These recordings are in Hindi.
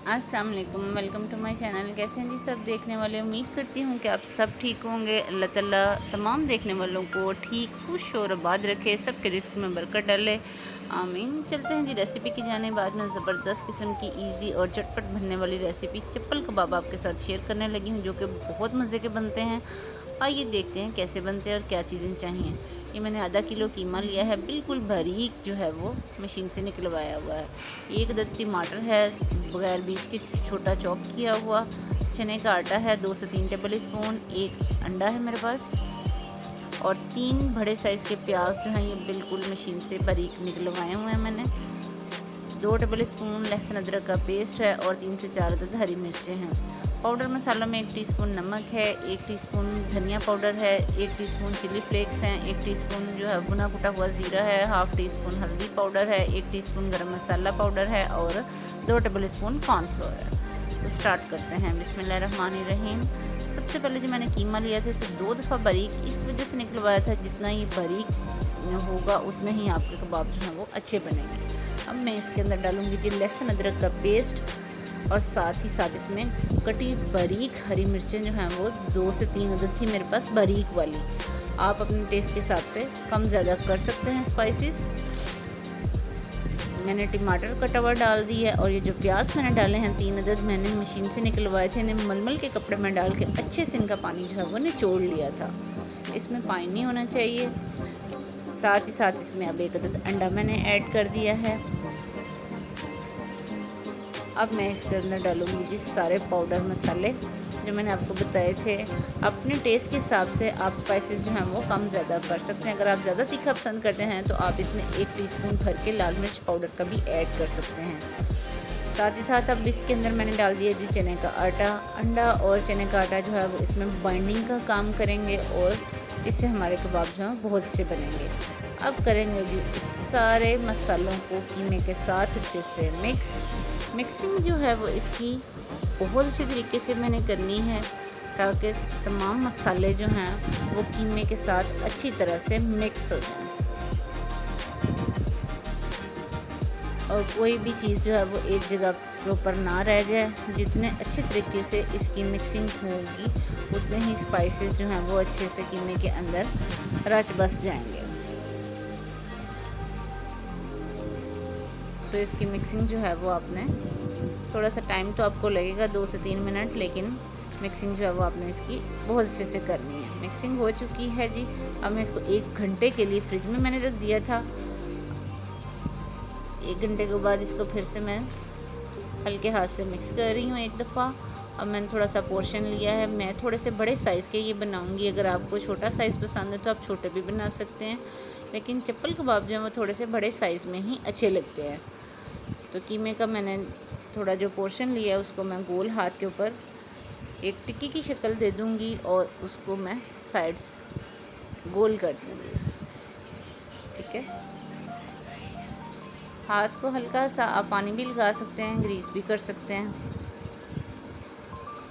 अस्सलाम वालेकुम, वेलकम टू माय चैनल। कैसे हैं जी सब देखने वाले? उम्मीद करती हूँ कि आप सब ठीक होंगे। अल्लाह ताला तमाम देखने वालों को ठीक, खुश और आबाद रखे, सबके रिस्क में बरकत डाले, आमीन। चलते हैं जी रेसिपी की जाने। बाद में ज़बरदस्त किस्म की इजी और झटपट बनने वाली रेसिपी चप्पल कबाब आपके साथ शेयर करने लगी हूँ, जो कि बहुत मज़े के बनते हैं। आइए देखते हैं कैसे बनते हैं और क्या चीज़ें चाहिए। ये मैंने आधा किलो कीमा लिया है, बिल्कुल बारीक जो है वो मशीन से निकलवाया हुआ है। एक अदद टमाटर है बगैर बीज के छोटा चॉप किया हुआ। चने का आटा है 2 से 3 टेबल स्पून। एक अंडा है मेरे पास और 3 बड़े साइज़ के प्याज जो हैं ये बिल्कुल मशीन से बारीक निकलवाए हुए हैं मैंने। 2 टेबल स्पून लहसुन अदरक का पेस्ट है और 3 से 4 अदद हरी मिर्चें हैं। पाउडर मसालों में 1 टीस्पून नमक है, 1 टीस्पून धनिया पाउडर है, 1 टीस्पून चिली फ्लेक्स हैं, 1 टीस्पून जो है भुना कुटा हुआ ज़ीरा है, हाफ टी स्पून हल्दी पाउडर है, 1 टीस्पून गरम मसाला पाउडर है और 2 टेबल स्पून कॉर्नफ्लोर है। तो स्टार्ट करते हैं। बिस्मिल्लाहिर्रहमानिर्रहीम। सबसे पहले जो मैंने कीमा लिया था इसे 2 दफ़ा बारीक इस वजह से निकलवाया था, जितना ये बारीक होगा उतना ही आपके कबाब जो हैं वो अच्छे बनेंगे। अब मैं इसके अंदर डालूंगी जी लहसुन अदरक का पेस्ट और साथ ही साथ इसमें कटी बारीक हरी मिर्चें जो हैं वो 2 से 3 अदद थी मेरे पास बारीक वाली। आप अपने टेस्ट के हिसाब से कम ज़्यादा कर सकते हैं स्पाइसेस। मैंने टमाटर कटा हुआ डाल दी है और ये जो प्याज मैंने डाले हैं 3 अदद मैंने मशीन से निकलवाए थे, इन्हें मलमल के कपड़े में डाल के अच्छे से इनका पानी जो है वो निचोड़ लिया था। इसमें पानी नहीं होना चाहिए। साथ ही साथ इसमें अब 1 अदद अंडा मैंने ऐड कर दिया है। अब मैं इसके अंदर डालूंगी जी सारे पाउडर मसाले जो मैंने आपको बताए थे। अपने टेस्ट के हिसाब से आप स्पाइसेस जो हैं वो कम ज़्यादा कर सकते हैं। अगर आप ज़्यादा तीखा पसंद करते हैं तो आप इसमें 1 टीस्पून भर के लाल मिर्च पाउडर का भी ऐड कर सकते हैं। साथ ही साथ अब इसके अंदर मैंने डाल दिया जी चने का आटा। अंडा और चने का आटा जो है वो इसमें बाइंडिंग का काम करेंगे और इससे हमारे कबाब जो हैं बहुत अच्छे बनेंगे। अब करेंगे जी इस सारे मसालों को कीमे के साथ अच्छे से मिक्सिंग जो है वो इसकी बहुत अच्छे तरीके से मैंने करनी है, ताकि तमाम मसाले जो हैं वो कीमे के साथ अच्छी तरह से मिक्स हो जाएं और कोई भी चीज़ जो है वो एक जगह के ऊपर ना रह जाए। जितने अच्छे तरीके से इसकी मिक्सिंग होगी उतने ही स्पाइसेस जो हैं वो अच्छे से कीमे के अंदर रच बस जाएंगे। सो इसकी मिक्सिंग जो है वो आपने थोड़ा सा टाइम तो आपको लगेगा 2 से 3 मिनट, लेकिन मिक्सिंग जो है वो आपने इसकी बहुत अच्छे से करनी है। मिक्सिंग हो चुकी है जी। अब मैं इसको 1 घंटे के लिए फ्रिज में मैंने रख दिया था। 1 घंटे के बाद इसको फिर से मैं हल्के हाथ से मिक्स कर रही हूँ 1 दफ़ा। अब मैंने थोड़ा सा पोर्शन लिया है। मैं थोड़े से बड़े साइज़ के ये बनाऊँगी। अगर आपको छोटा साइज़ पसंद है तो आप छोटे भी बना सकते हैं, लेकिन चप्पल कबाब जो है वो थोड़े से बड़े साइज़ में ही अच्छे लगते हैं। तो कीमे का मैंने थोड़ा जो पोर्शन लिया है उसको मैं गोल हाथ के ऊपर एक टिक्की की शक्ल दे दूँगी और उसको मैं साइड्स गोल कर दूँगी। ठीक है। हाथ को हल्का सा आप पानी भी लगा सकते हैं, ग्रीस भी कर सकते हैं।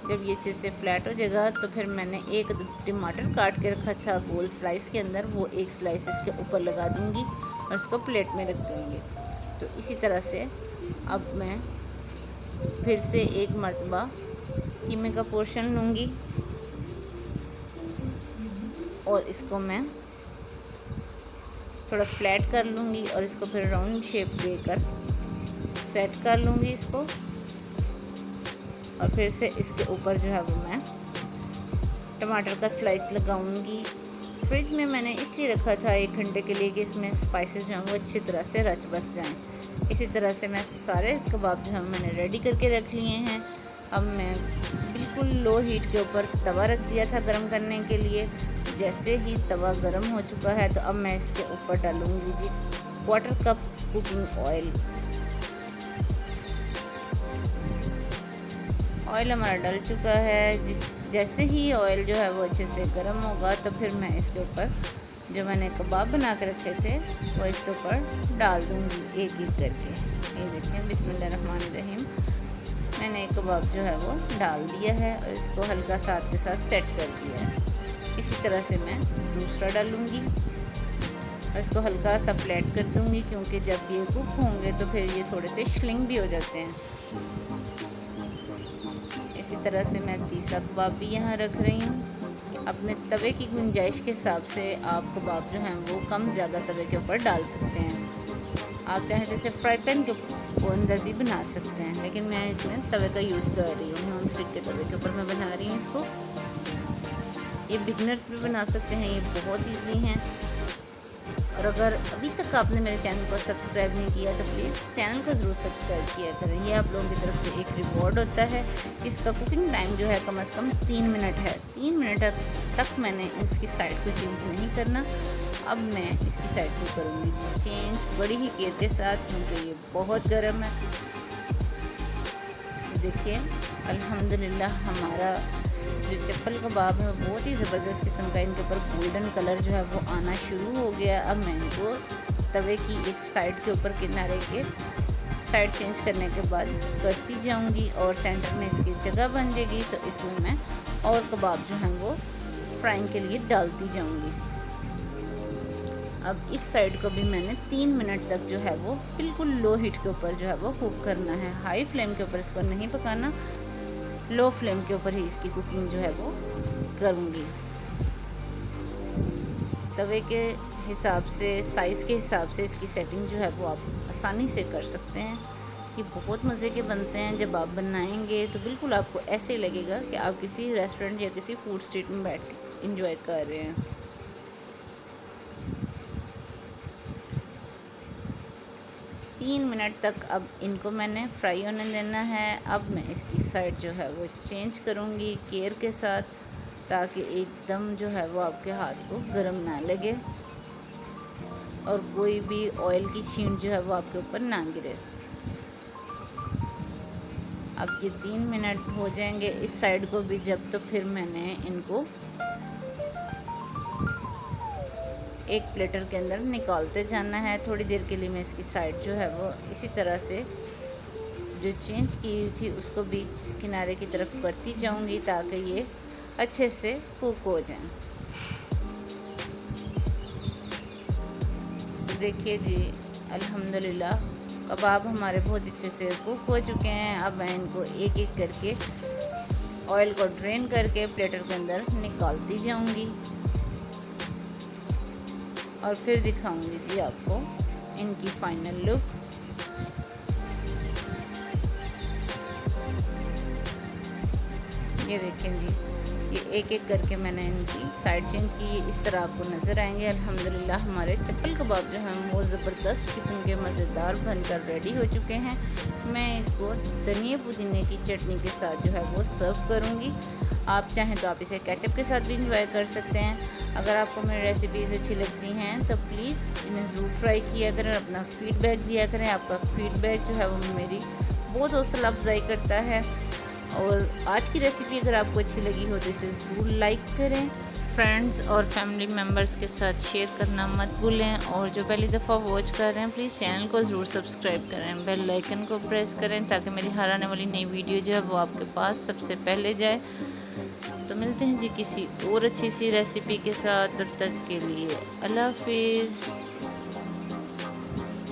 जब ये अच्छे से फ्लैट हो जाएगा तो फिर मैंने 1 टमाटर काट के रखा था गोल स्लाइस के अंदर, वो 1 स्लाइस इसके ऊपर लगा दूँगी और इसको प्लेट में रख दूँगी। तो इसी तरह से अब मैं फिर से 1 मरतबा कीमे का पोर्शन लूँगी और इसको मैं थोड़ा फ्लैट कर लूँगी और इसको फिर राउंड शेप देकर सेट कर लूँगी इसको। और फिर से इसके ऊपर जो है वो मैं टमाटर का स्लाइस लगाऊंगी। फ्रिज में मैंने इसलिए रखा था 1 घंटे के लिए कि इसमें स्पाइसेस जो हैं वो अच्छी तरह से रच बस जाएं। इसी तरह से मैं सारे कबाब जो हैं मैंने रेडी करके रख लिए हैं। अब मैं बिल्कुल लो हीट के ऊपर तवा रख दिया था गर्म करने के लिए। जैसे ही तवा गर्म हो चुका है तो अब मैं इसके ऊपर डालूंगी जी 1/4 कप कुकिंग ऑयल। ऑयल हमारा डल चुका है। जैसे ही ऑयल जो है वो अच्छे से गर्म होगा तो फिर मैं इसके ऊपर जो मैंने कबाब बना के रखे थे वो इसके ऊपर डाल दूँगी एक एक करके। ये देखें, बिस्मिल्लाहिर्रहमानिर्रहीम। मैंने एक कबाब जो है वो डाल दिया है और इसको हल्का सा हाथ के साथ सेट कर दिया है। इसी तरह से मैं दूसरा डालूँगी और इसको हल्का सा फ्लैट कर दूँगी, क्योंकि जब ये कुक होंगे तो फिर ये थोड़े से श्रिंक भी हो जाते हैं। इसी तरह से मैं तीसरा कबाब भी यहाँ रख रही हूँ। अपने तवे की गुंजाइश के हिसाब से आप कबाब जो हैं वो कम ज़्यादा तवे के ऊपर डाल सकते हैं। आप चाहें तो इसे फ्राई पैन के अंदर भी बना सकते हैं, लेकिन मैं इसमें तवे का यूज़ कर रही हूँ। नॉन स्टिक के तवे के ऊपर मैं बना रही हूँ इसको। ये बिगनर्स भी बना सकते हैं, ये बहुत ईजी हैं। और अगर अभी तक आपने मेरे चैनल को सब्सक्राइब नहीं किया तो प्लीज़ चैनल को ज़रूर सब्सक्राइब किया करें। ये आप लोगों की तरफ से एक रिवॉर्ड होता है। इसका कुकिंग टाइम जो है कम से कम 3 मिनट है। 3 मिनट तक मैंने इसकी साइड को चेंज नहीं करना। अब मैं इसकी साइड को करूँगी चेंज बड़ी ही केयर के साथ, क्योंकि ये बहुत गर्म है। देखिए अल्हम्दुलिल्लाह हमारा जो चप्पल कबाब है बहुत ही ज़बरदस्त किस्म का, इनके ऊपर गोल्डन कलर जो है वो आना शुरू हो गया। अब मैं इनको तवे की एक साइड के ऊपर किनारे के साइड चेंज करने के बाद करती जाऊंगी और सेंटर में इसकी जगह बन जाएगी, तो इसमें मैं और कबाब जो हैं वो फ्राइंग के लिए डालती जाऊंगी। अब इस साइड को भी मैंने 3 मिनट तक जो है वो बिल्कुल लो हीट के ऊपर जो है वो कुक करना है। हाई फ्लेम के ऊपर इसको नहीं पकाना, लो फ्लेम के ऊपर ही इसकी कुकिंग जो है वो करूँगी। तवे के हिसाब से, साइज़ के हिसाब से इसकी सेटिंग जो है वो आप आसानी से कर सकते हैं। ये बहुत मज़े के बनते हैं। जब आप बनाएंगे तो बिल्कुल आपको ऐसे ही लगेगा कि आप किसी रेस्टोरेंट या किसी फूड स्ट्रीट में बैठ के इंजॉय कर रहे हैं। 3 मिनट तक अब इनको मैंने फ्राई होने देना है। अब मैं इसकी साइड जो है वो चेंज करूँगी केयर के साथ, ताकि एकदम जो है वो आपके हाथ को गर्म ना लगे और कोई भी ऑयल की छींट जो है वो आपके ऊपर ना गिरे। अब ये 3 मिनट हो जाएंगे इस साइड को भी जब, तो फिर मैंने इनको एक प्लेटर के अंदर निकालते जाना है। थोड़ी देर के लिए मैं इसकी साइड जो है वो इसी तरह से जो चेंज की हुई थी उसको भी किनारे की तरफ करती जाऊंगी, ताकि ये अच्छे से कुक हो जाएं। तो देखिए जी अल्हम्दुलिल्लाह कबाब हमारे बहुत अच्छे से कुक हो चुके हैं। अब मैं इनको एक एक करके ऑयल को ड्रेन करके प्लेटर के अंदर निकालती जाऊंगी और फिर दिखाऊंगी जी आपको इनकी फाइनल लुक। ये देखें जी, ये एक एक करके मैंने इनकी साइड चेंज की, इस तरह आपको नज़र आएंगे। अल्हम्दुलिल्लाह हमारे चप्पल कबाब जो हैं वो ज़बरदस्त किस्म के मज़ेदार बनकर रेडी हो चुके हैं। मैं इसको धनिया पुदीने की चटनी के साथ जो है वो सर्व करूँगी। आप चाहें तो आप इसे केचप के साथ भी इंजॉय कर सकते हैं। अगर आपको मेरी रेसिपीज़ अच्छी लगती हैं तो प्लीज़ इन्हें ज़रूर ट्राई किया करें, अपना फीडबैक दिया करें। आपका फीडबैक जो है वो मेरी बहुत हौसला अफजाई करता है। और आज की रेसिपी अगर आपको अच्छी लगी हो तो इसे ज़रूर लाइक करें, फ्रेंड्स और फैमिली मेम्बर्स के साथ शेयर करना मत भूलें। और जो पहली दफ़ा वॉच कर रहे हैं प्लीज़ चैनल को ज़रूर सब्सक्राइब करें, बेल आइकन को प्रेस करें, ताकि मेरी हर आने वाली नई वीडियो जो है वो आपके पास सबसे पहले जाए। तो मिलते हैं जी किसी और अच्छी सी रेसिपी के साथ, तब तक के लिए अल्लाह हाफिज़।